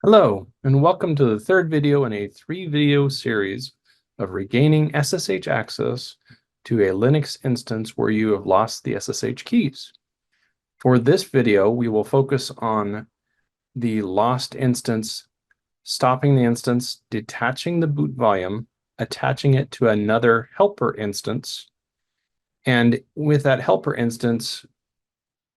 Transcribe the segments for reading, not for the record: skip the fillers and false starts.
Hello, and welcome to the third video in a 3-video series of regaining SSH access to a Linux instance where you have lost the SSH keys. For this video, we will focus on the lost instance, stopping the instance, detaching the boot volume, attaching it to another helper instance, and with that helper instance,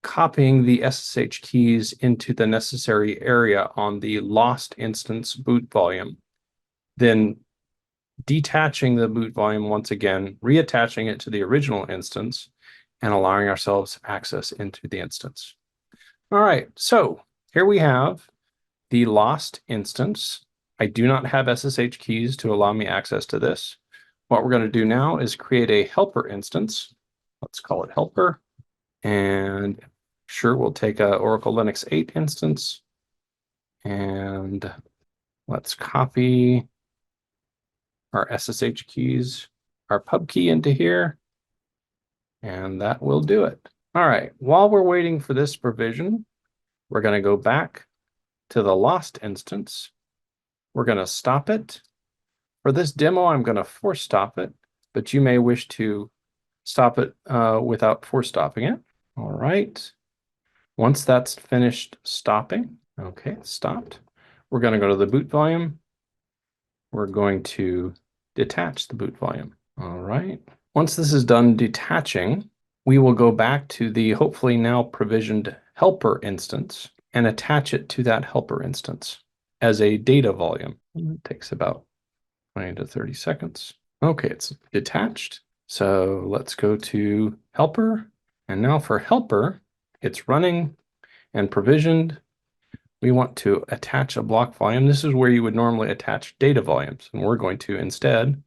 copying the SSH keys into the necessary area on the lost instance boot volume, then detaching the boot volume once again, reattaching it to the original instance, and allowing ourselves access into the instance. All right, so here we have the lost instance. I do not have SSH keys to allow me access to this. What we're going to do now is create a helper instance. Let's call it helper. And sure, we'll take a Oracle Linux 8 instance. And let's copy our SSH keys, our pub key into here, and that will do it. All right, while we're waiting for this provision, we're going to go back to the lost instance. We're going to stop it. For this demo, I'm going to force stop it, but you may wish to stop it without force stopping it. All right. Once that's finished stopping, okay, it's stopped. We're going to go to the boot volume. We're going to detach the boot volume. All right. Once this is done detaching, we will go back to the hopefully now provisioned helper instance and attach it to that helper instance as a data volume. It takes about 20 to 30 seconds. Okay, it's detached. So let's go to helper. And now for helper, it's running and provisioned. We want to attach a block volume. This is where you would normally attach data volumes, and we're going to instead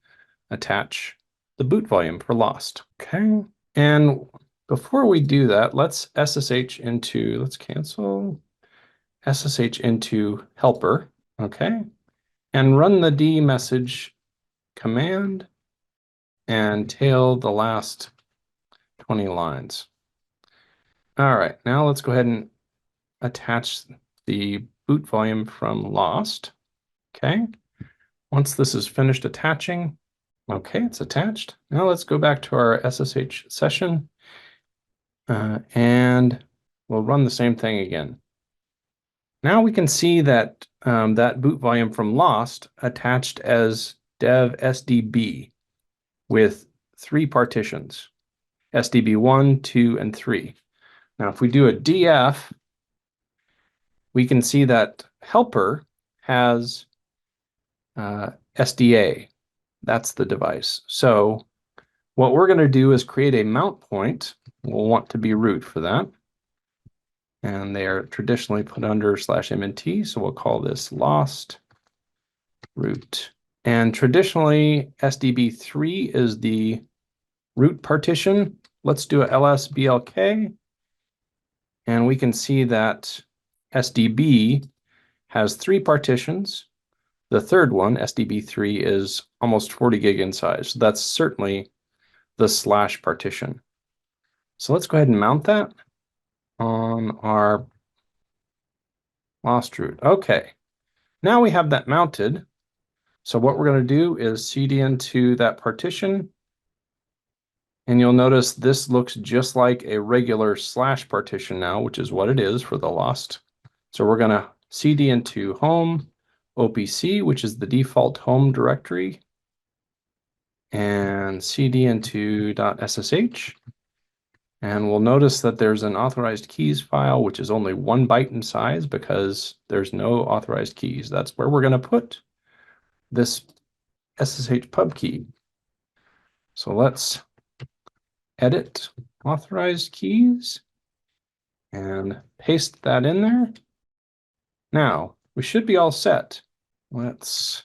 attach the boot volume for lost. Okay, and before we do that, let's SSH into, let's cancel, SSH into helper, okay, and run the dmessage command and tail the last 20 lines. All right, now let's go ahead and attach the boot volume from lost. Okay, once this is finished attaching, okay, it's attached. Now let's go back to our SSH session and we'll run the same thing again. Now we can see that that boot volume from lost attached as dev SDB with 3 partitions, SDB 1, 2, and 3. Now if we do a df, we can see that helper has SDA. That's the device. So what we're going to do is create a mount point. We'll want to be root for that. And they are traditionally put under /mnt, so we'll call this lost root. And traditionally, SDB3 is the root partition. Let's do a lsblk, and we can see that SDB has 3 partitions. The third one, SDB3, is almost 40 gig in size. So that's certainly the slash partition. So let's go ahead and mount that on our lost root. Okay, now we have that mounted. So what we're going to do is cd into that partition. And you'll notice this looks just like a regular slash partition now, which is what it is for the lost. So we're going to cd into home, OPC, which is the default home directory, and cd into .ssh. And we'll notice that there's an authorized keys file, which is only 1 byte in size because there's no authorized keys. That's where we're going to put this SSH pub key. So let's edit authorized keys and paste that in there. Now we should be all set. Let's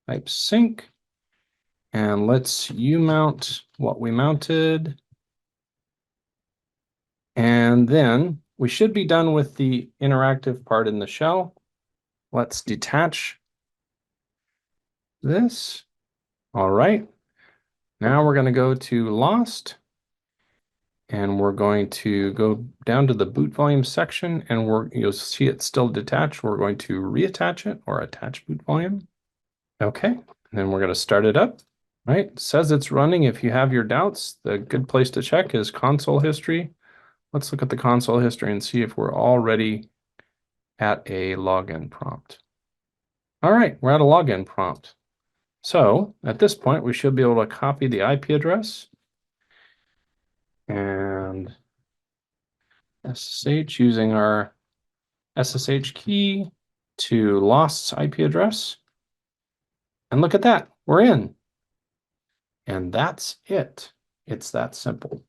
type sync and let's umount what we mounted. And then we should be done with the interactive part in the shell. Let's detach this. All right. Now we're going to go to lost And we're going to go down to the boot volume section, and you'll see it's still detached. We're going to reattach it or attach boot volume. Okay, and then we're going to start it up. All right, it says it's running. If you have your doubts, the good place to check is console history. Let's look at the console history and see if we're already at a login prompt. All right, we're at a login prompt. So at this point, we should be able to copy the IP address and SSH using our SSH key to lost's IP address. And look at that, we're in. And that's it. It's that simple.